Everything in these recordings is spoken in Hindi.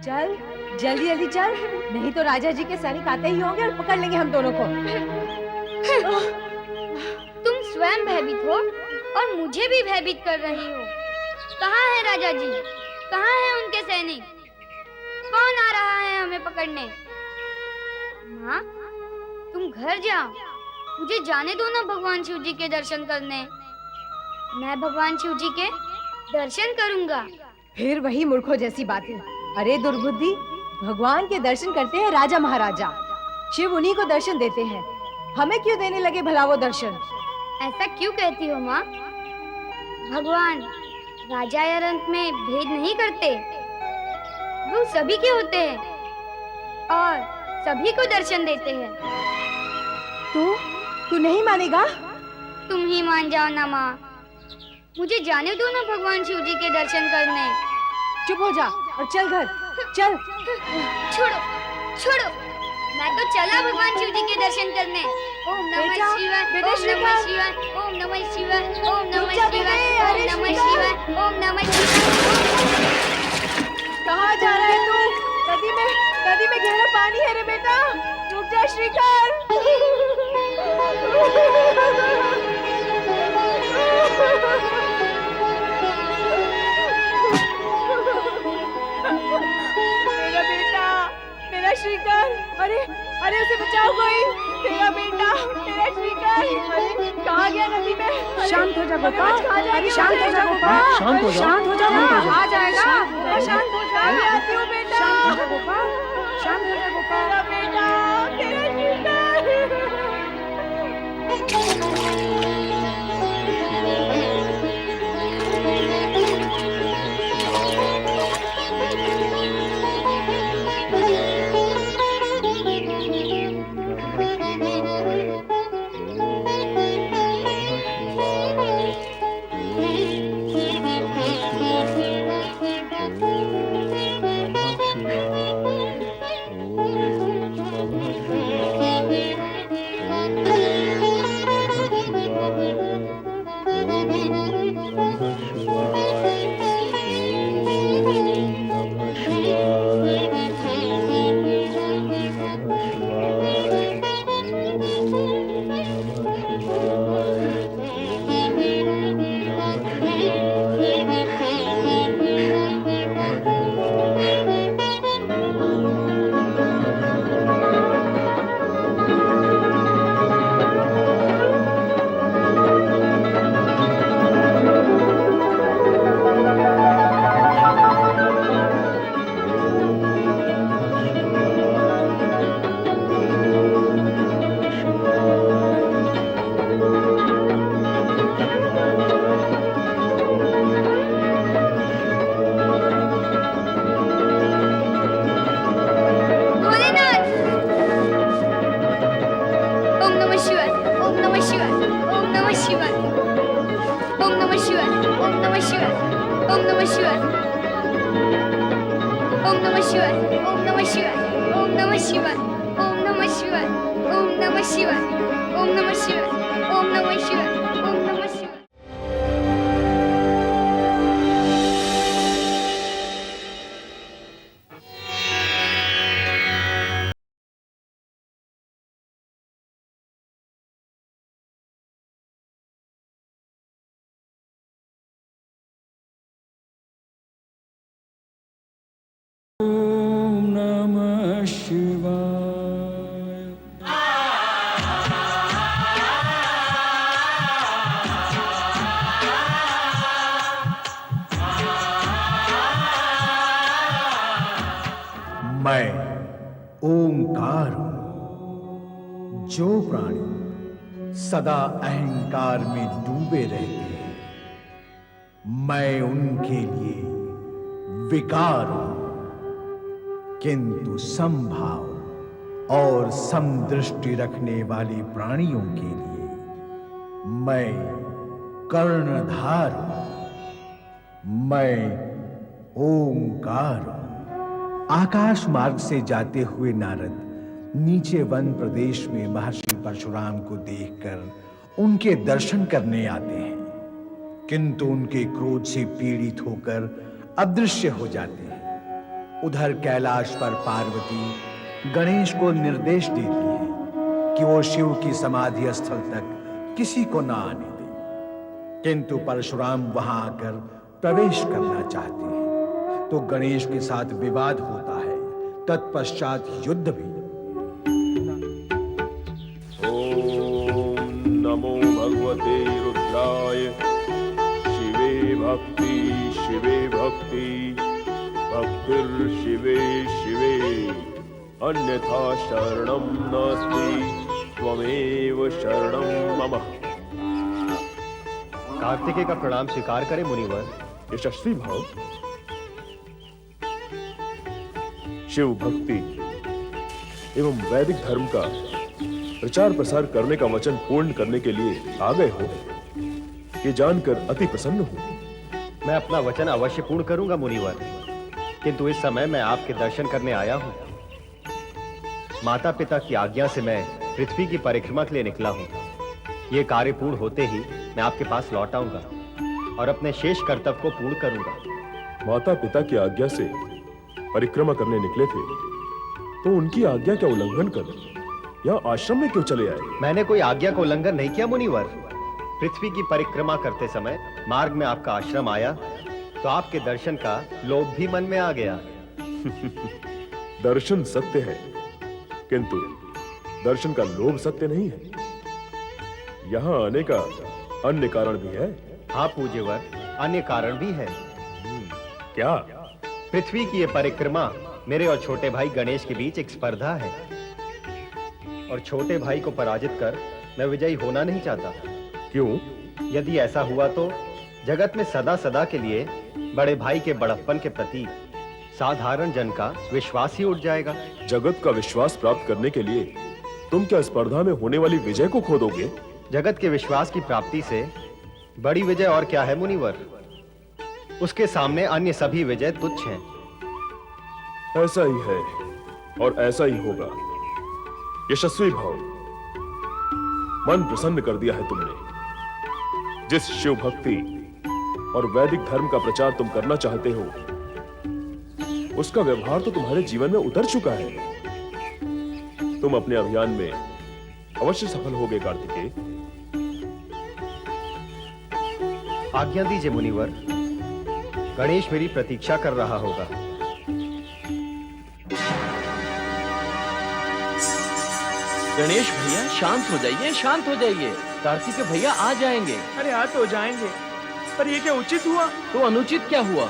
चल जल्दी जल्दी चल, नहीं तो राजा जी के सैनिक आते ही होंगे और पकड़ लेंगे हम दोनों को। तुम स्वयं भयभीत हो और मुझे भी भयभीत कर रही हो। कहाँ है राजा जी? कहाँ है उनके सैनिक? कौन आ रहा है हमें पकड़ने? माँ, तुम घर जाओ, मुझे जाने दो ना भगवान शिव जी के दर्शन करने। मैं भगवान शिव जी के दर्शन करूंगा। फिर वही मूर्खों जैसी बातें। अरे दुर्बुद्धि, भगवान के दर्शन करते हैं राजा महाराजा, शिव उन्हीं को दर्शन देते हैं। हमें क्यों देने लगे भला वो दर्शन? ऐसा क्यों कहती हो माँ? भगवान राजा या रंक में भेद नहीं करते, वो सभी के होते हैं और सभी को दर्शन देते हैं। तू नहीं मानेगा? तुम ही मान जाओ ना माँ, मुझे जाने दो ना भगवान शिव जी के दर्शन करने। चुप हो जा और चल घर, चल। छोड़ो छोड़ो, मैं तो चला भगवान शिव जी के दर्शन करने। ओम नमः शिवाय, ओम नमः शिवाय, ओम नमः शिवाय, ओम नमः शिवाय, ओम नमः शिवाय, ओम नमः शिवाय। कहाँ जा रहा है तू? नदी में गहरा पानी है रे बेटा, रुक जा श्रीकर। मेरा बेटा, मेरा श्रीकर, अरे उसे बचाओ कोई, मेरा बेटा, मेरा श्रीकर। अरे कहाँ गया नदी में? शांत हो जा गोपाल, अरे शांत हो जा गोपाल, शांत हो जा, आ जाएगा। शांत हो जा, मैं आती हूँ बेटा। शांत हो जा गोपाल, शांत हो जा गोपाल। मेरा बेटा, मेरा श्रीकर। ओम नमः शिवाय। मैं ओंकार हूं। जो प्राणी सदा अहंकार में डूबे रहते हैं, मैं उनके लिए विकार हूं। किंतु समभाव और समदृष्टि रखने वाले प्राणियों के लिए मैं कर्णधार हूं। मैं ओंकार हूं। आकाश मार्ग से जाते हुए नारद नीचे वन प्रदेश में महर्षि परशुराम को देखकर उनके दर्शन करने आते हैं, किंतु उनके क्रोध से पीड़ित होकर अदृश्य हो जाते हैं। उधर कैलाश पर पार्वती गणेश को निर्देश देती है कि वो शिव की समाधि स्थल तक किसी को ना आने दे, किंतु परशुराम वहां आकर प्रवेश करना चाहते हैं तो गणेश के साथ विवाद होता है। तत्पश्चात युद्ध भी। ओम नमो भगवते रुद्राय। शिवे भक्ति भक्तिर्शिवे शिवे अन्यथा शरणं नास्ति त्वमेव शरणं मम। कार्तिकेय का प्रणाम स्वीकार करें मुनिवर। यशस्वी भाव शिव भक्ति एवं वैदिक धर्म का प्रचार प्रसार करने का वचन पूर्ण करने के लिए आ गए हो, ये जानकर अति प्रसन्न हूं। मैं अपना वचन अवश्य पूर्ण करूंगा मुनिवर, किंतु इस समय मैं आपके दर्शन करने आया हूं। माता पिता की आज्ञा से मैं पृथ्वी की परिक्रमा के लिए निकला हूं। ये कार्य पूर्ण होते ही मैं आपके पास लौट आऊंगा और अपने शेष कर्तव्य को पूर्ण करूंगा। माता पिता की आज्ञा से परिक्रमा करने निकले थे तो उनकी आज्ञा का उल्लंघन कर यहाँ आश्रम में क्यों चले आए? मैंने कोई आज्ञा का उल्लंघन नहीं किया मुनिवर। पृथ्वी की परिक्रमा करते समय मार्ग में आपका आश्रम आया तो आपके दर्शन का लोभ भी मन में आ गया। दर्शन सत्य है, किंतु दर्शन का लोभ सत्य नहीं है। यहाँ आने का अन्य कारण भी है। हाँ पूज्यवर, अन्य कारण भी है। क्या? पृथ्वी की ये परिक्रमा मेरे और छोटे भाई गणेश के बीच एक स्पर्धा है और छोटे भाई को पराजित कर मैं विजयी होना नहीं चाहता। क्यों? यदि ऐसा हुआ तो जगत में सदा सदा के लिए बड़े भाई के बड़प्पन के प्रति साधारण जन का विश्वास ही उठ जाएगा। जगत का विश्वास प्राप्त करने के लिए तुम क्या स्पर्धा में होने वाली विजय को खो दोगे? जगत के विश्वास की प्राप्ति से बड़ी विजय और क्या है मुनिवर? उसके सामने अन्य सभी विजय तुच्छ हैं। ऐसा ही है और ऐसा ही होगा। यशस्वी भाव, मन प्रसन्न कर दिया है तुमने। जिस शिव भक्ति और वैदिक धर्म का प्रचार तुम करना चाहते हो, उसका व्यवहार तो तुम्हारे जीवन में उतर चुका है। तुम अपने अभियान में अवश्य सफल होगे कार्तिकेय। आज्ञा दीजिए मुनिवर, गणेश मेरी प्रतीक्षा कर रहा होगा। गणेश भैया शांत हो जाइए, शांत हो जाइए। कार्तिकेय भैया आ जाएंगे। अरे आ तो जाएंगे, पर ये क्या उचित हुआ? तो अनुचित क्या हुआ?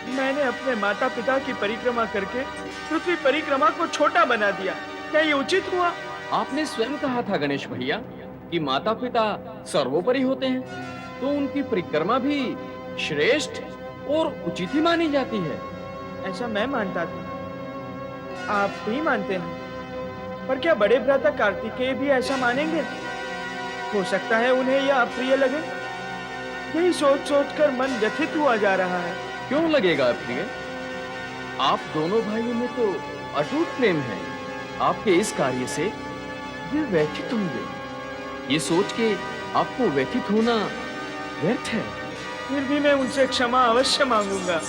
मैंने अपने माता पिता की परिक्रमा करके पृथ्वी परिक्रमा को छोटा बना दिया। क्या ये उचित हुआ? आपने स्वयं कहा था गणेश भैया कि माता पिता सर्वोपरि होते हैं, तो उनकी परिक्रमा भी श्रेष्ठ और उचित ही मानी जाती है। ऐसा मैं मानता था, आप भी मानते हैं, पर क्या बड़े भ्राता कार्तिकेय भी ऐसा मानेंगे? हो सकता है उन्हें यह अप्रिय लगे। यही सोच सोचकर मन व्यथित हुआ जा रहा है। क्यों लगेगा अप्रिय? आप दोनों भाइयों में तो अटूट प्रेम है। आपके इस कार्य से वे व्यथित होंगे। ये सोच के आपको व्यथित होना व्यर्थ है। फिर भी मैं उनसे क्षमा अवश्य मांगूंगा।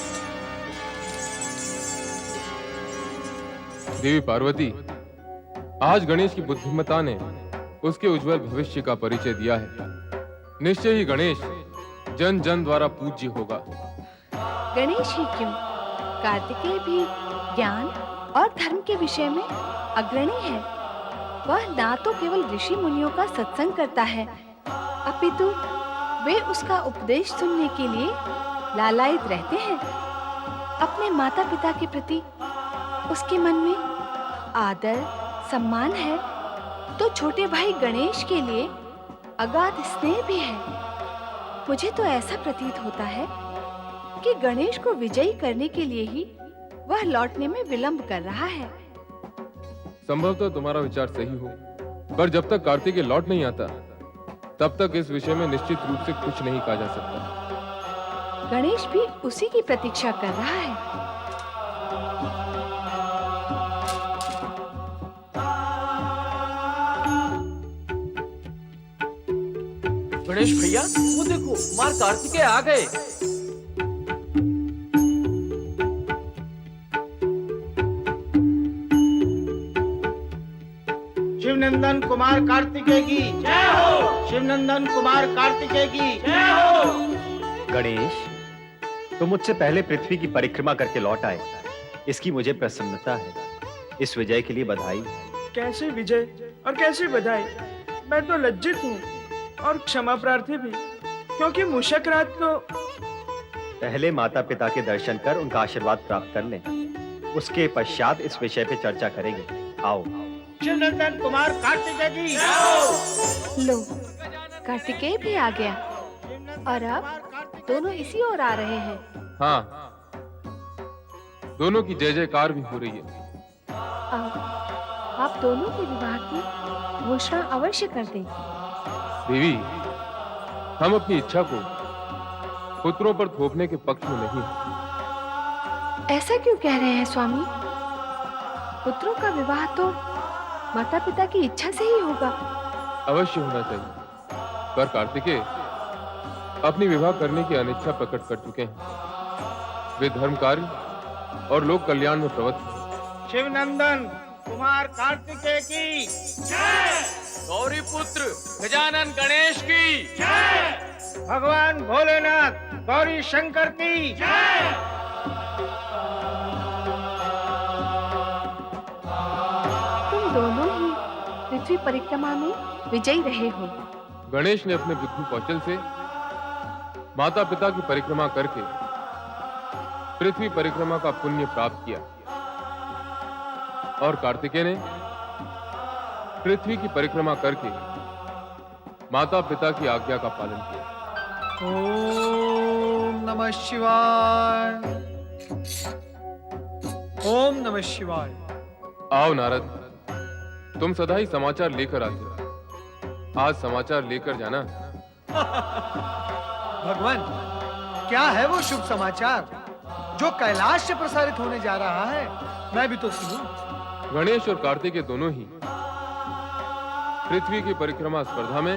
देवी पार्वती, आज गणेश की बुद्धिमत्ता ने उसके उज्जवल भविष्य का परिचय दिया है। निश्चय ही गणेश जन जन द्वारा पूज्य होगा। गणेश ही क्यों, कार्तिकेय भी ज्ञान और धर्म के विषय में अग्रणी है। वह ना तो केवल ऋषि मुनियों का सत्संग करता है, अपितु वे उसका उपदेश सुनने के लिए लालायित रहते हैं। अपने माता पिता के प्रति उसके मन में आदर सम्मान है, तो छोटे भाई गणेश के लिए अगाध स्नेह भी है। मुझे तो ऐसा प्रतीत होता है कि गणेश को विजयी करने के लिए ही वह लौटने में विलंब कर रहा है। संभवतः तुम्हारा विचार सही हो, पर जब तक कार्तिकेय लौट नहीं आता तब तक इस विषय में निश्चित रूप से कुछ नहीं कहा जा सकता। गणेश भी उसी की प्रतीक्षा कर रहा है। गणेश भैया, वो देखो, कुमार कार्तिकेय आ गए। शिवनंदन कुमार कार्तिकेय की जय हो। शिवनंदन कुमार कार्तिकेय की जय हो। गणेश, तुम मुझसे पहले पृथ्वी की परिक्रमा करके लौट आए, इसकी मुझे प्रसन्नता है। इस विजय के लिए बधाई। कैसे विजय और कैसी बधाई? मैं तो लज्जित हूँ और क्षमा प्रार्थी भी, क्योंकि मूषक राज तो। पहले माता पिता के दर्शन कर उनका आशीर्वाद प्राप्त कर लें, उसके पश्चात इस विषय पे चर्चा करेंगे। आओ। शिवनंदन कुमार कार्तिकेय की जय हो। लो, कार्तिकेय भी आ गया और अब दोनों इसी ओर आ रहे हैं। हाँ, दोनों की जय जयकार भी हो रही है। आप दोनों के विवाह की घोषणा अवश्य कर दें। देवी, हम अपनी इच्छा को पुत्रों पर थोपने के पक्ष में नहीं हैं। ऐसा क्यों कह रहे हैं स्वामी? पुत्रों का विवाह तो माता पिता की इच्छा से ही होगा। अवश्य होना चाहिए, पर कार्तिकेय अपनी विवाह करने की अनिच्छा प्रकट कर चुके हैं। वे धर्म कार्य और लोक कल्याण में प्रवृत्त हैं। शिवनंदन कुमार कार्तिकेय की जय। गौरी पुत्र गजानन गणेश की जय। भगवान भोलेनाथ गौरी शंकर की जय। तुम दोनों ही पृथ्वी परिक्रमा में विजयी रहे हो। गणेश ने अपने बुद्धि कौशल से माता पिता की परिक्रमा करके पृथ्वी परिक्रमा का पुण्य प्राप्त किया, और कार्तिकेय ने पृथ्वी की परिक्रमा करके माता पिता की आज्ञा का पालन किया। ओम नमः शिवाय। ओम नमः शिवाय। आओ नारद, तुम सदा ही समाचार लेकर आते हो, आज समाचार लेकर जाना। भगवान, क्या है वो शुभ समाचार जो कैलाश से प्रसारित होने जा रहा है? मैं भी तो सुनूं। गणेश और कार्तिकेय दोनों ही पृथ्वी की परिक्रमा स्पर्धा में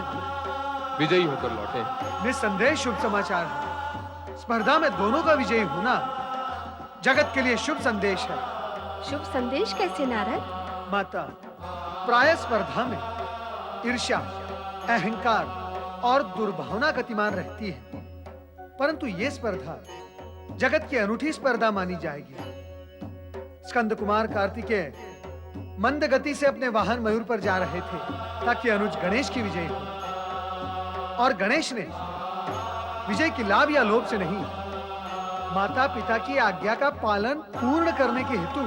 विजयी होकर लौटे हैं। निस्संदेह शुभ समाचार है। स्पर्धा में दोनों का विजयी होना जगत के लिए शुभ संदेश है। शुभ संदेश कैसे नारद? माता, प्राय स्पर्धा में ईर्ष्या, अहंकार और दुर्भावना गतिमान रहती है, परंतु ये स्पर्धा जगत की अनूठी स्पर्धा मानी जाएगी। स्कंद कुमार कार्तिकेय मंद गति से अपने वाहन मयूर पर जा रहे थे ताकि अनुज गणेश की विजय हो, और गणेश ने विजय की लाभ या लोभ से नहीं, माता पिता की आज्ञा का पालन पूर्ण करने के हेतु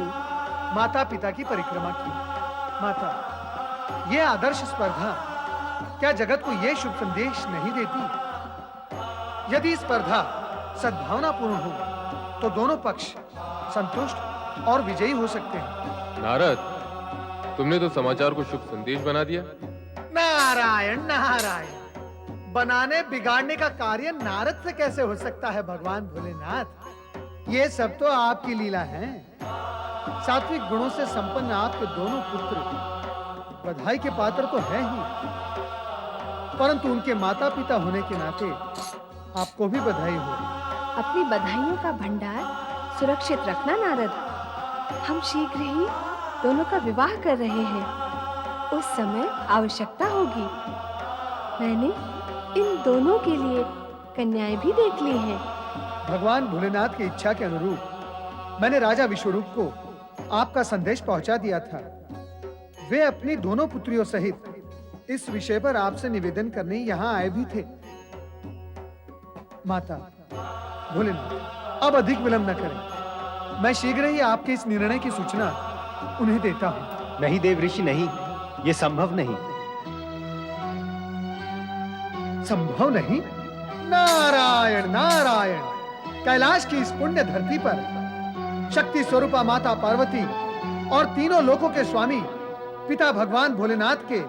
माता पिता की परिक्रमा की। माता, यह आदर्श स्पर्धा क्या जगत को यह शुभ संदेश नहीं देती? यदि स्पर्धा सद्भावना पूर्ण हो तो दोनों पक्ष संतुष्ट और विजयी हो सकते हैं। नारद, तुमने तो समाचार को शुभ संदेश बना दिया। नारायण नारायण, बनाने बिगाड़ने का कार्य नारद से कैसे हो सकता है भगवान भोलेनाथ? ये सब तो आपकी लीला है। सात्विक गुणों से संपन्न आपके दोनों पुत्र बधाई के पात्र तो हैं ही, परंतु उनके माता पिता होने के नाते आपको भी बधाई हो। अपनी बधाइयों का भंडार सुरक्षित रखना नारद। हम शीघ्र ही दोनों का विवाह कर रहे हैं। उस समय आवश्यकता होगी। मैंने इन दोनों के लिए कन्याएं भी देख ली हैं। भगवान भोलेनाथ की इच्छा के अनुरूप मैंने राजा विश्वरूप को आपका संदेश पहुंचा दिया था। वे अपनी दोनों पुत्रियों सहित इस विषय पर आपसे निवेदन करने यहाँ आए भी थे। माता भोलेनाथ, अब अधिक विलंब न करें। मैं शीघ्र ही आपके इस निर्णय की सूचना उन्हें देता हूँ। नहीं देव ऋषि, नहीं, ये संभव नहीं। संभव नहीं? नारायण नारायण, कैलाश की इस पुण्य धरती पर शक्ति स्वरूपा माता पार्वती और तीनों लोकों के स्वामी पिता भगवान भोलेनाथ के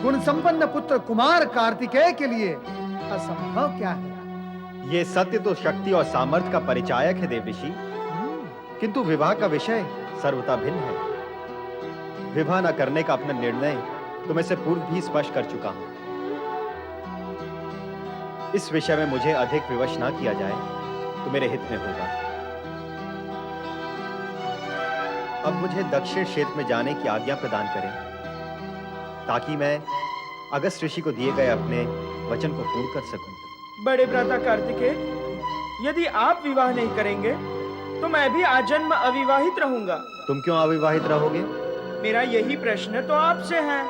गुण संपन्न पुत्र कुमार कार्तिकेय के लिए असंभव क्या है? ये सत्य तो शक्ति और सामर्थ्य का परिचायक है देव ऋषि, किंतु विवाह का विषय सर्वथा भिन्न है। विवाह न करने का अपना निर्णय तो मैं से पूर्व भी स्पष्ट कर चुका हूं। इस विषय में मुझे अधिक विवश ना किया जाए तो मेरे हित में होगा। अब मुझे दक्षिण क्षेत्र में जाने की आज्ञा प्रदान करें। ताकि मैं अगस्त ऋषि को दिए गए अपने वचन को पूर्ण कर सकूं। बड़े भ्राता कार्तिकेय, यदि आप विवाह नहीं करेंगे तो मैं भी आजन्म अविवाहित रहूंगा। तुम क्यों अविवाहित रहोगे? मेरा यही प्रश्न तो आपसे है।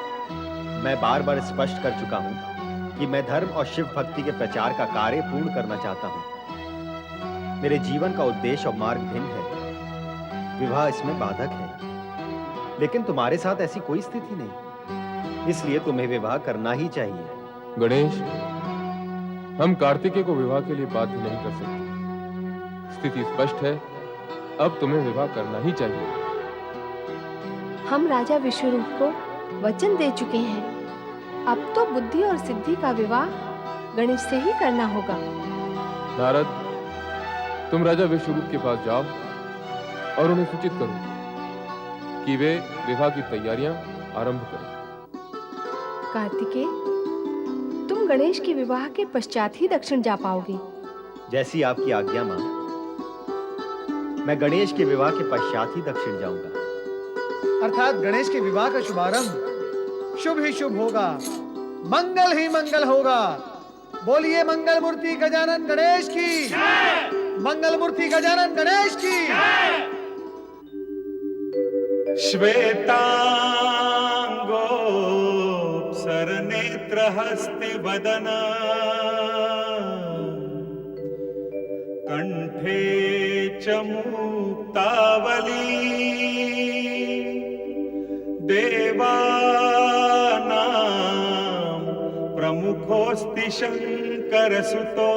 मैं बार बार स्पष्ट कर चुका हूं कि मैं धर्म और शिव भक्ति के प्रचार का कार्य पूर्ण करना चाहता हूं। मेरे जीवन का उद्देश्य और मार्ग भिन्न है, विवाह इसमें बाधक है। लेकिन तुम्हारे साथ ऐसी कोई स्थिति नहीं, इसलिए तुम्हें विवाह करना ही चाहिए। गणेश, हम कार्तिकेय को विवाह के लिए बाध्य नहीं कर सकते। स्थिति स्पष्ट है, अब तुम्हें विवाह करना ही चाहिए। हम राजा विश्वरूप को वचन दे चुके हैं। अब तो बुद्धि और सिद्धि का विवाह गणेश से ही करना होगा। नारद, तुम राजा विश्वरूप के पास जाओ और उन्हें सूचित करो कि वे विवाह की तैयारियां आरंभ करें। कार्तिकेय, तुम गणेश के विवाह के पश्चात ही दक्षिण जा पाओगे। जैसी आपकी आज्ञा मां। मैं गणेश के विवाह के पश्चात ही दक्षिण जाऊंगा। अर्थात गणेश के विवाह का शुभारंभ शुभ ही शुभ होगा, मंगल ही मंगल होगा। बोलिए मंगल मूर्ति गजानन गणेश की, मंगल मूर्ति गजानन गणेश की। श्वेतांगोऽप्सरनेत्रहस्तिवदन कंठे च मुक्तावली देवानां प्रमुखोऽस्ति शंकरसुतो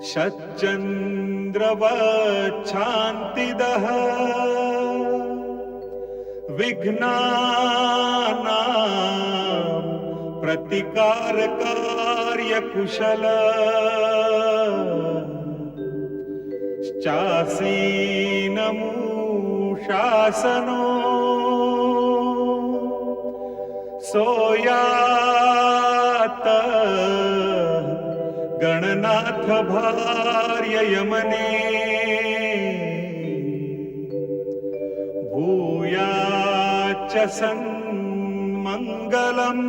शतचंद्रवच्छान्तिदः विघ्नानां प्रतिकारकार्यकुशल शासनो सोयात गणनाथ भार्य यमने भूयाच्च सन्मंगलम्।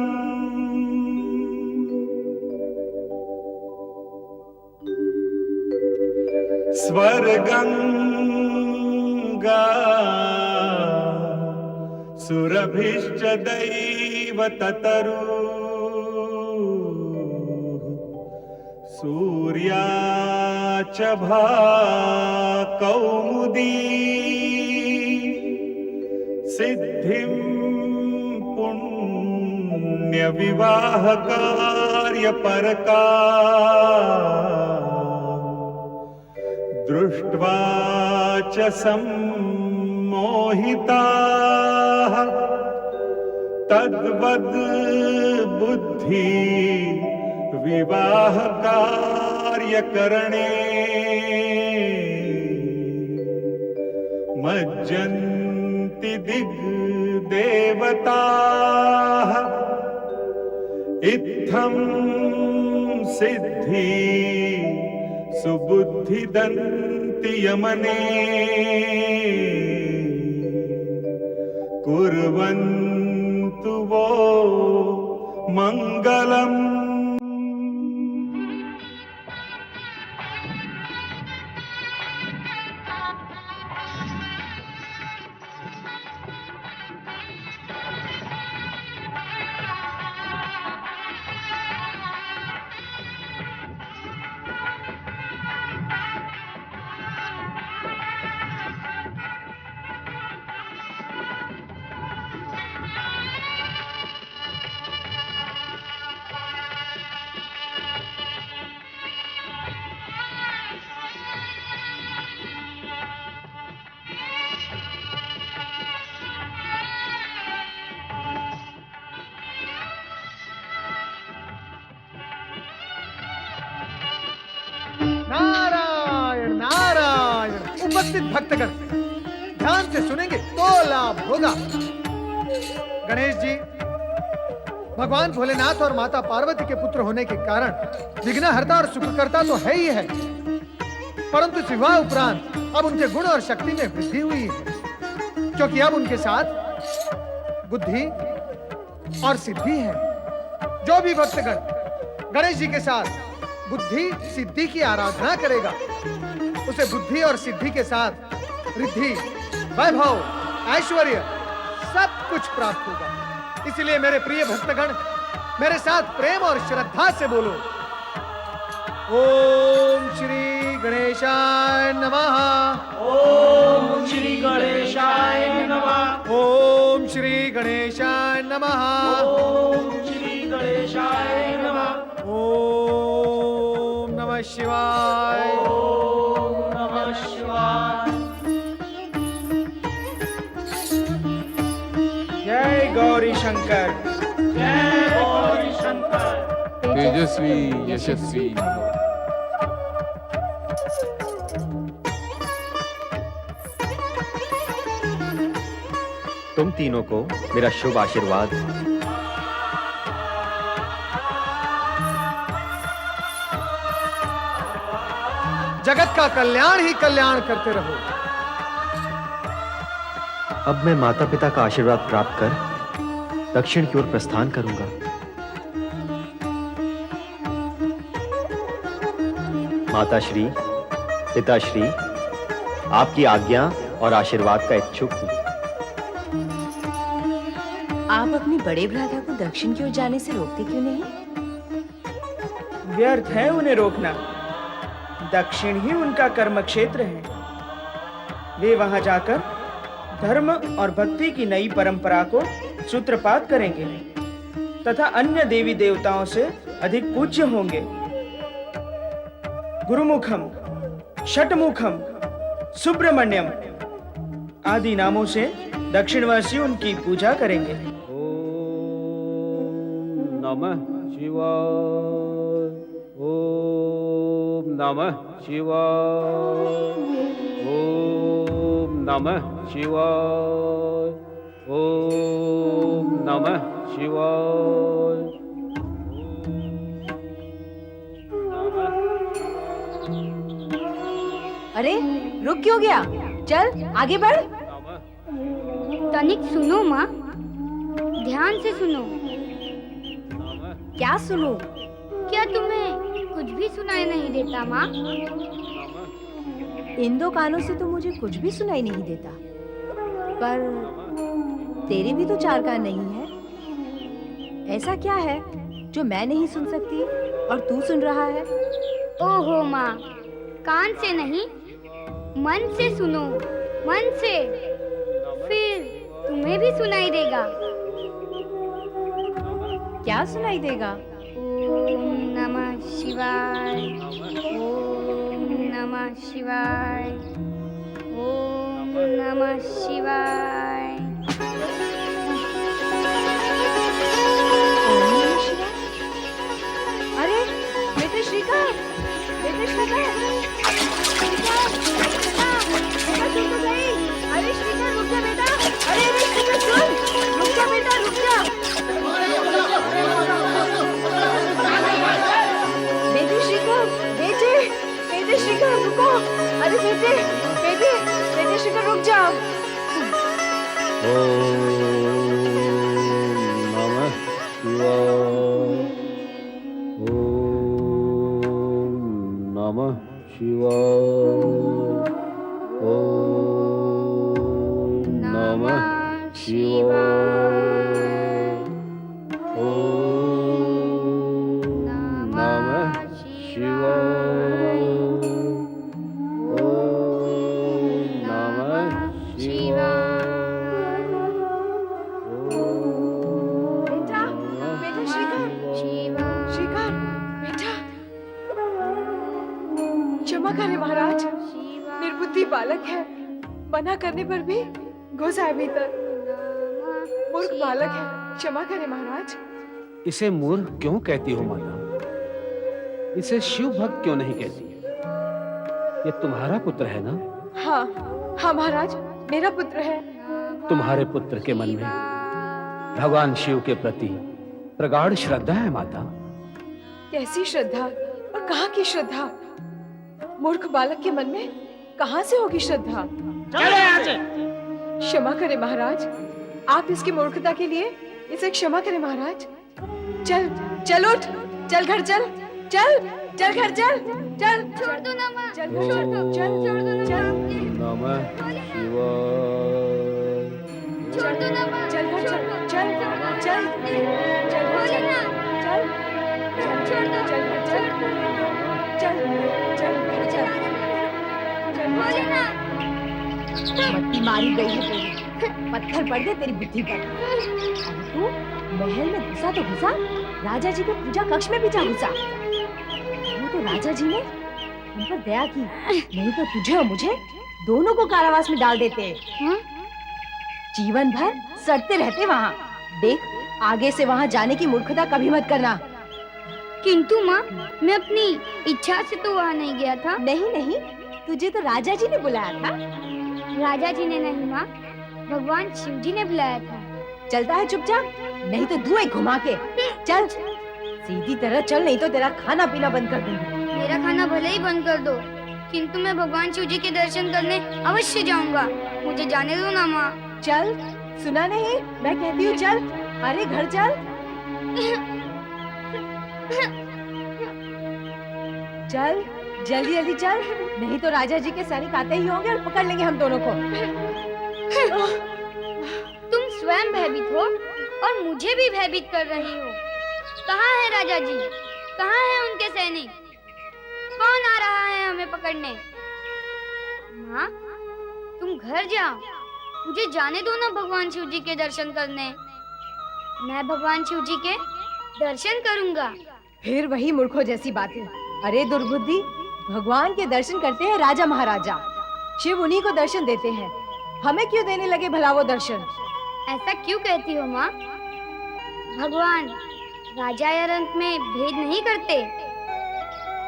स्वर्गंगा सुरभिश्च दैव ततरु सूर्याच भाकौमुदी सिद्धिं पुण्य विवाह कार्य परका दृष्ट्वा च सम्मोहिताः तद्वद् बुद्धि विवाह कार्यकरणे मज्जन्ति दिग्देवताः इत्थं सिद्धि सुबुद्धिदन्ति यमने कुर्वन्तु वो मंगलम्। नारायण नारायण। उपस्थित भक्तगण ध्यान से सुनेंगे तो लाभ होगा। गणेश जी भगवान भोलेनाथ और माता पार्वती के पुत्र होने के कारण विघ्नहर्ता और सुखकर्ता तो है ही है, परंतु इस विवाह उपरांत अब उनके गुण और शक्ति में वृद्धि हुई है, क्योंकि अब उनके साथ बुद्धि और सिद्धि है। जो भी भक्तगण गणेश जी के साथ बुद्धि सिद्धि की आराधना करेगा, उसे बुद्धि और सिद्धि के साथ रिद्धि, वैभव, ऐश्वर्य सब कुछ प्राप्त होगा। इसलिए मेरे प्रिय भक्तगण मेरे साथ प्रेम और श्रद्धा से बोलो, ओम श्री गणेशाय नमः। ओम श्री गणेशाय नमः। ओम श्री गणेशाय नमः। ओम श्री गणेशाय नमः। ओम नमः शिवाय। ओम नमः शिवाय। जय गौरी शंकर, जय गौरी शंकर। तेजस्वी यशस्वी तुम तीनों को मेरा शुभ आशीर्वाद। जगत का कल्याण ही कल्याण करते रहो। अब मैं माता पिता का आशीर्वाद प्राप्त कर दक्षिण की ओर प्रस्थान करूंगा। माताश्री, पिताश्री, आपकी आज्ञा और आशीर्वाद का इच्छुक हूं। आप अपने बड़े भ्राता को दक्षिण की ओर जाने से रोकते क्यों नहीं? व्यर्थ है उन्हें रोकना। दक्षिण ही उनका कर्म क्षेत्र है। वे वहां जाकर धर्म और भक्ति की नई परंपरा को सूत्रपात करेंगे तथा अन्य देवी देवताओं से अधिक पूज्य होंगे। गुरुमुखम, षटमुखम, सुब्रमण्यम आदि नामों से दक्षिणवासी उनकी पूजा करेंगे। ओम नमः शिवाय। ओम नमः शिवाय। ओम नमः शिवाय। ओम नमः शिवाय। अरे रुक क्यों गया? चल आगे बढ़। तनिक सुनो माँ, ध्यान से सुनो। क्या सुनूं? क्या तुम्हें कुछ भी सुनाई नहीं देता माँ? इन दो कानों से तो मुझे कुछ भी सुनाई नहीं देता, पर तेरे भी तो चार कान नहीं है। ऐसा क्या है जो मैं नहीं सुन सकती और तू सुन रहा है? ओहो माँ, कान से नहीं, मन से सुनो, मन से, फिर तुम्हें भी सुनाई देगा। क्या सुनाई देगा? ओम नमः शिवाय। ओम नमः शिवाय। ओम नमः शिवाय। अरे बेटे श्रीकर, बेटे श्रीकर, तू तो गई। अरे श्रीकर रुक जा बेटा। अरे श्रीकर सुन, रुक जा बेटा, रुक जा। बेटे श्रीकर, बेटे श्रीकर रुको। अरे बेटे श्रीकर रुक जाओ। ओम नमः शिवाय। ओम नमः शिवाय। ओम नमः शिवाय। ओम नमः शिवाय। ओम नमः शिवाय। बेटा, बेटा श्रीकर, श्रीकर, बेटा। क्षमा करें महाराज, निर्बुद्धि बालक है, मना करने पर भी घुस आए भीतर। मूर्ख बालक है, क्षमा करें महाराज। इसे मूर्ख क्यों कहती हो माता? इसे शिव भक्त क्यों नहीं कहती? ये तुम्हारा पुत्र है ना? हाँ हाँ महाराज, मेरा पुत्र है। तुम्हारे पुत्र के मन में भगवान शिव के प्रति प्रगाढ़ श्रद्धा है माता। कैसी श्रद्धा और कहाँ की श्रद्धा? मूर्ख बालक के मन में कहाँ से होगी श्रद्धा? क्षमा करें महाराज, आप इसकी मूर्खता के लिए इसे क्षमा करें महाराज। चल चल उठ, चल घर चल, चल चल घर चल, चल छोड़ दो ना माँ, चल छोड़ दो, चल छोड़ दो ना चल माँ, छोड़ दो ना माँ, चल घर चल, चल चल चल बोले ना, चल छोड़ दो, चल घर चल, चल चल घर चल, बोले ना। मट्टी मारी गई है तेरी, पत्थर पड़ गए तेरी बुद्धि पर। अब तू महल में घुसा तो घुसा, राजा जी के पूजा कक्ष में भी जा घुसा। वो तो राजा जी ने उन पर दया की, नहीं तो तुझे और मुझे दोनों को कारावास में डाल देते। जीवन भर सड़ते रहते वहाँ। देख, आगे से वहाँ जाने की मूर्खता कभी मत करना। किंतु माँ, मैं अपनी इच्छा से तो वहाँ नहीं गया था। नहीं नहीं, तुझे तो राजा जी ने बुलाया था। राजा जी ने नहीं माँ, भगवान शिव जी ने बुलाया था। चलता है चुपचाप, नहीं तो धुएं घुमा के। चल सीधी तरह चल, नहीं तो तेरा खाना पीना बंद कर दूंगी। मेरा खाना भले ही बंद कर दो, किंतु मैं भगवान शिव जी के दर्शन करने अवश्य जाऊंगा। मुझे जाने दो ना माँ। चल, सुना नहीं, मैं कहती हूँ चल। अरे घर चल। चल जल्दी जल्दी चल, नहीं तो राजा जी के सैनिक आते ही होंगे और पकड़ लेंगे हम दोनों को। तुम स्वयं भयभीत हो और मुझे भी भयभीत कर रही हो। कहाँ है राजा जी? कहाँ है उनके सैनिक? कौन आ रहा है हमें पकड़ने? माँ, तुम घर जाओ, मुझे जाने दो ना भगवान शिव जी के दर्शन करने। मैं भगवान शिव जी के दर्शन करूंगा। फिर वही मूर्खों जैसी बातें। अरे दुर्बुद्धि, भगवान के दर्शन करते हैं राजा महाराजा, शिव उन्हीं को दर्शन देते हैं। हमें क्यों देने लगे भला वो दर्शन? ऐसा क्यों कहती हो माँ? भगवान राजा या रंक में भेद नहीं करते,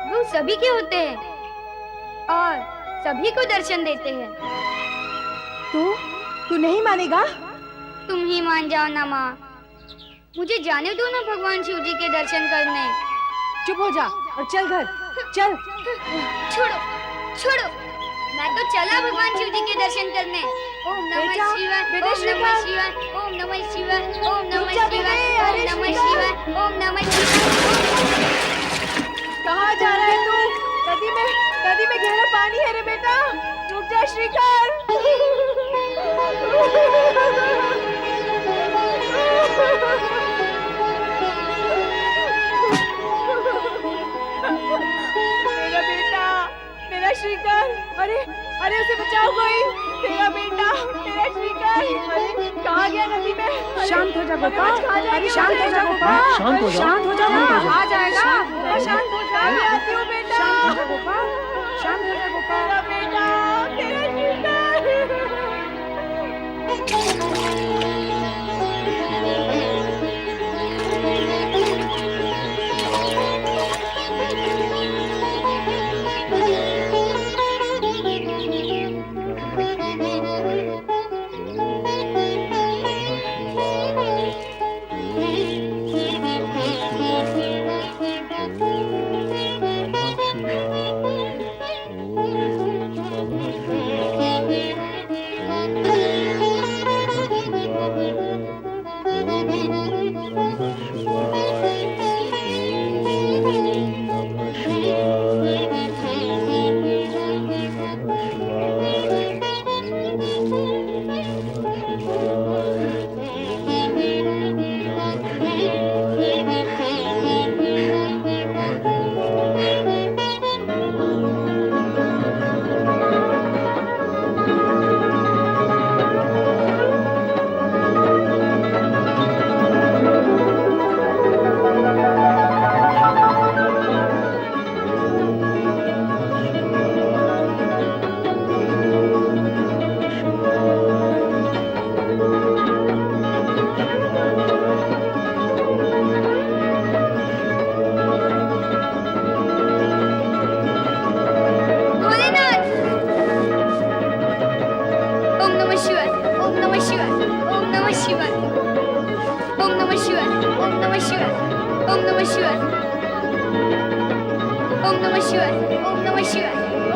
वो सभी के होते हैं और सभी को दर्शन देते हैं। तू नहीं मानेगा? तुम ही मान जाओ ना माँ, मुझे जाने दो ना भगवान शिव जी के दर्शन करने। चुप हो जा और चल घर चल। छोड़ो छोड़ो, मैं तो चला भगवान शिव जी के दर्शन करने। ओम नमः शिवाय, ओम नमः शिवाय, ओम नमः शिवाय, ओम नमः शिवाय, ओम नमः शिवाय, ओम नमः शिवाय। कहाँ जा रहा है तू? नदी में गहरा पानी है रे बेटा, रुक जा श्रीकर। मेरा बेटा, मेरा श्रीकर, अरे उसे बचाओ कोई, मेरा बेटा, मेरा श्रीकर। अरे कहाँ गया नदी में? शांत हो जा गोपाल, शांत हो जा गोपाल, शांत हो जा, आ जाएगा। शांत हो जा, मैं आती हूँ बेटा। शांत हो जा गोपाल, शांत हो जा गोपाल। मेरा बेटा, मेरा श्रीकर।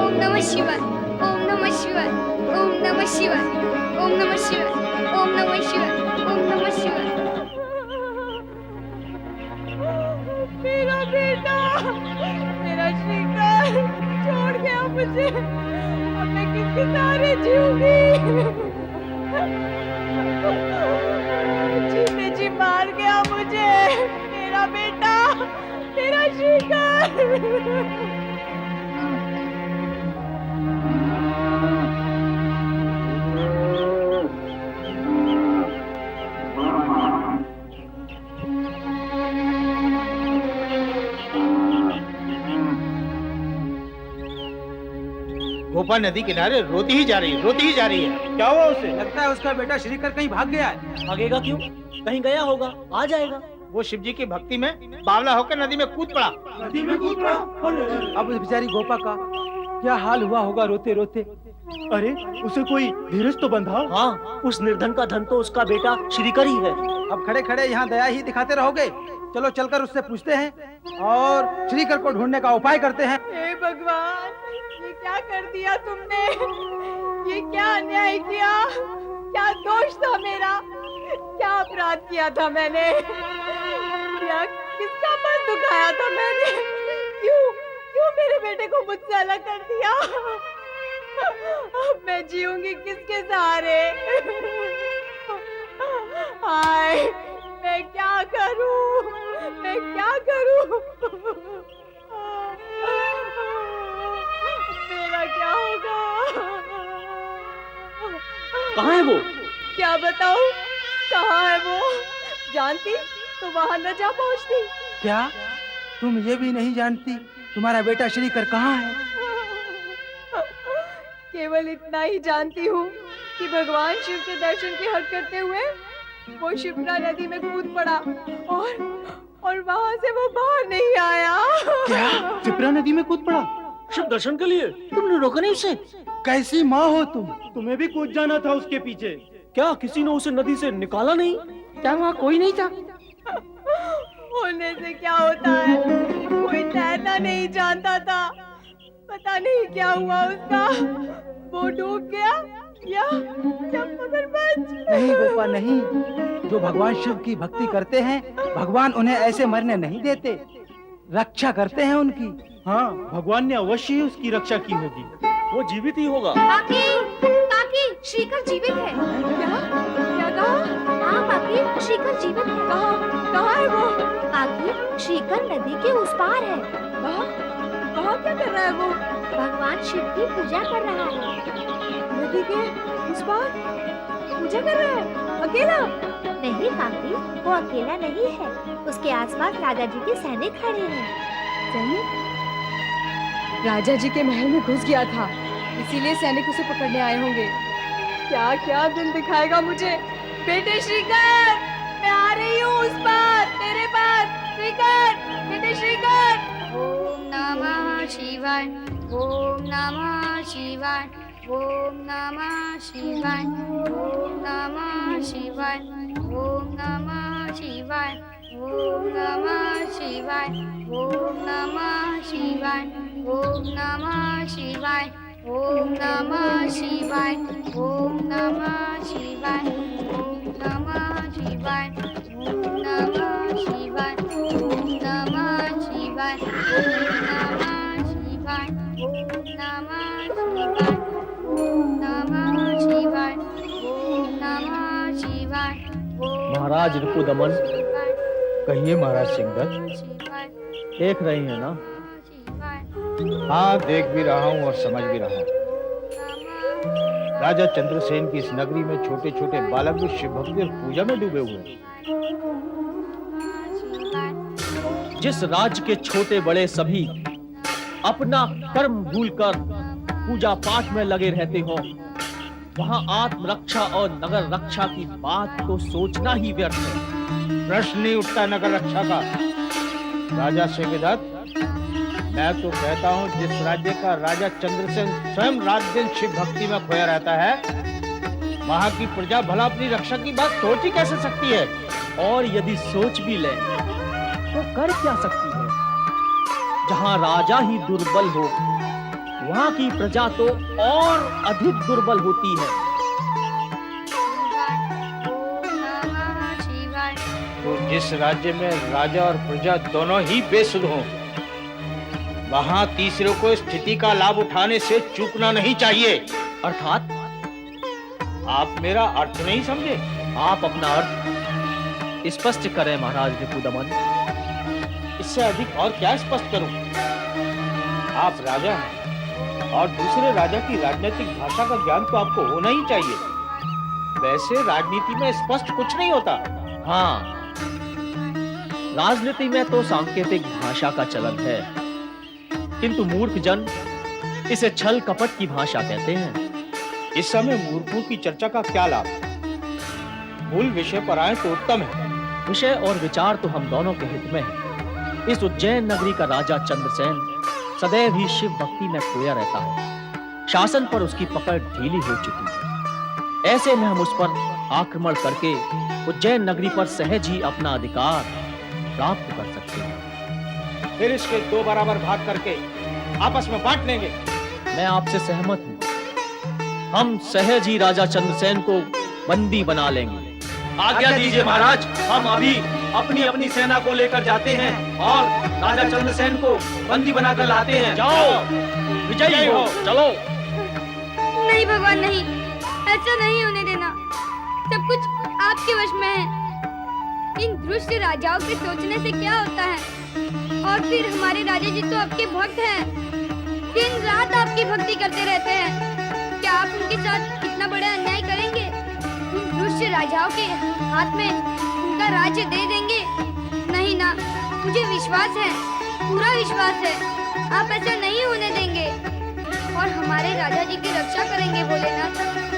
ओम नमः शिवाय, ओम नमः शिवाय, ओम नमः शिवाय, ओम नमः शिवाय, मुझे, अब मैं किसके सहारे जीऊंगी? जीते जी मार गया मुझे मेरा बेटा, मेरा श्रीकर। गोपा नदी किनारे रोती ही जा रही है। क्या हुआ उसे? लगता है उसका बेटा श्रीकर कहीं भाग गया है। भागेगा क्यों? कहीं गया होगा, आ जाएगा। वो शिव जी की भक्ति में बावला होकर नदी में कूद पड़ा। नदी में कूद पड़ा? अब उस बेचारी गोपा का क्या हाल हुआ होगा रोते रोते। अरे उसे कोई धीरज तो बंधा। हाँ, उस निर्धन का धन तो उसका बेटा श्रीकर ही है। अब खड़े खड़े यहाँ दया ही दिखाते रहोगे? चलो चलकर उससे पूछते हैं और श्रीकर को ढूंढने का उपाय करते हैं। हे भगवान, ये क्या कर दिया तुमने? ये क्या अन्याय किया? क्या दोष था मेरा? क्या अपराध किया था मैंने? क्या किसका मन दुखाया था मैंने? क्यों मेरे बेटे को मुझसे अलग कर दिया? अब मैं जीऊंगी किसके सहारे? हाय, मैं क्या करूं? मैं क्या करूं? मेरा क्या होगा? कहाँ है वो? क्या बताऊं? कहाँ है वो? जानती तो वहां न जा पहुंचती। क्या तुम ये भी नहीं जानती तुम्हारा बेटा श्रीकर कहाँ है? केवल इतना ही जानती हूँ कि भगवान शिव के दर्शन की हद करते हुए वो शिप्रा नदी में कूद पड़ा और वहाँ से वो बाहर नहीं आया। क्या शिप्रा नदी में कूद पड़ा? शिव दर्शन के लिए तुमने रोका नहीं उसे? कैसी माँ हो तुम? तुम्हें भी कूद जाना था उसके पीछे। क्या किसी ने उसे नदी से निकाला नहीं? क्या वहाँ कोई नहीं था? होने से क्या होता है? कोई तैरना नहीं जानता था। पता नहीं क्या हुआ उसका। वो डूब गया या मगरमच्छ? नहीं गोपा नहीं, जो भगवान शिव की भक्ति करते हैं भगवान उन्हें ऐसे मरने नहीं देते, रक्षा करते हैं उनकी। हाँ, भगवान ने अवश्य ही उसकी रक्षा की होगी। वो जीवित ही होगा। काकी, श्रीकर जीवित है। क्या कहा? हाँ काकी, श्रीकर जीवित है। कहाँ है वो? काकी, श्रीकर नदी के उस पार है। कहाँ क्या कर रहा है वो? भगवान शिव की पूजा कर रहा है। नदी के उस पार पूजा कर रहा है? अकेला? नहीं काकी, वो अकेला नहीं है। उसके आसपास राजा जी के सैनिक खड़े हैं। सैनिक? राजा जी के महल में घुस गया था, इसीलिए सैनिक उसे पकड़ने आए होंगे। क्या क्या दिन दिखाएगा मुझे? बेटे श्रीकर, मैं आ रही हूँ उस पार, तेरे पास। श्रीकर, बेटे श्रीकर। ओम नमः शिवाय, ओम नमः शिवाय, ओम नमः शिवाय, ओम नमः शिवाय, ओम नमः शिवाय, ओम नमः शिवाय, ओम नमः शिवाय, ओम नमः शिवाय, ओम नमः शिवाय, ओम नमः शिवाय, ओम नमः शिवाय, ओम नमः शिवाय, ओम नमः शिवाय, ओम नमः शिवाय, ओम नमः शिवाय, ओम नमः शिवाय, ओम नमः शिवाय। महाराज रिपुदमन, कहिए महाराज सिंहदत्त, देख रही है ना? हाँ, देख भी रहा हूँ और समझ भी रहा हूँ। राजा चंद्रसेन की इस नगरी में छोटे छोटे बालक भी शिव भक्ति और पूजा में डूबे हुए हैं। जिस राज्य के छोटे बड़े सभी अपना कर्म भूलकर पूजा पाठ में लगे रहते हो, वहाँ आत्मरक्षा और नगर रक्षा की बात तो सोचना ही व्यर्थ है। प्रश्न नहीं उठता नगर रक्षा का। राजा सिंहदत्त, मैं तो कहता हूँ जिस राज्य का राजा चंद्रसेन स्वयं रात दिन शिव भक्ति में खोया रहता है, वहाँ की प्रजा भला अपनी रक्षा की बात सोच ही कैसे सकती है? और यदि सोच भी ले तो कर क्या सकती है? जहाँ राजा ही दुर्बल हो, वहाँ की प्रजा तो और अधिक दुर्बल होती है। तो जिस राज्य में राजा और प्रजा दोनों ही बेसुध हों, वहाँ तीसरे को स्थिति का लाभ उठाने से चूकना नहीं चाहिए। अर्थात आप मेरा अर्थ नहीं समझे। आप अपना अर्थ स्पष्ट करें महाराज रिपुदमन। इससे अधिक और क्या स्पष्ट करूं? आप राजा हैं और दूसरे राजा की राजनीतिक भाषा का ज्ञान तो आपको होना ही चाहिए। वैसे राजनीति में स्पष्ट कुछ नहीं होता। हाँ, राजनीति में तो सांकेतिक भाषा का चलन है, किंतु मूर्ख जन इसे छल कपट की भाषा कहते हैं। इस समय मूर्खों की चर्चा का क्या लाभ? मूल विषय पर आए तो उत्तम है। विषय और विचार तो हम दोनों के हित में है। इस उज्जैन नगरी का राजा चंद्रसेन सदैव ही शिव भक्ति में खोया रहता है। शासन पर उसकी पकड़ ढीली हो चुकी है। ऐसे में हम उस पर आक्रमण करके उज्जैन नगरी पर सहज ही अपना अधिकार प्राप्त कर सकते हैं। फिर इसके 2 बराबर भाग करके आपस में बांट लेंगे। मैं आपसे सहमत हूं। हम सहज ही राजा चंद्रसेन को बंदी बना लेंगे। आज्ञा दीजिए महाराज, हम अभी अपनी अपनी सेना को लेकर जाते हैं और राजा चंद्रसेन को बंदी बनाकर लाते हैं। जाओ, विजयी हो, चलो। नहीं भगवान नहीं, ऐसा नहीं होने देना। सब कुछ आपके वश में है। इन दुष्ट राजाओं के सोचने से क्या होता है? और फिर हमारे राजा जी तो आपके भक्त हैं, दिन रात आपकी भक्ति करते रहते हैं। क्या आप उनके साथ कितना बड़ा अन्याय करेंगे? उन दुष्ट राजाओं के हाथ में उनका राज्य दे देंगे? नहीं ना, मुझे विश्वास है, पूरा विश्वास है, आप ऐसा नहीं होने देंगे और हमारे राजा जी की रक्षा करेंगे भोलेनाथ।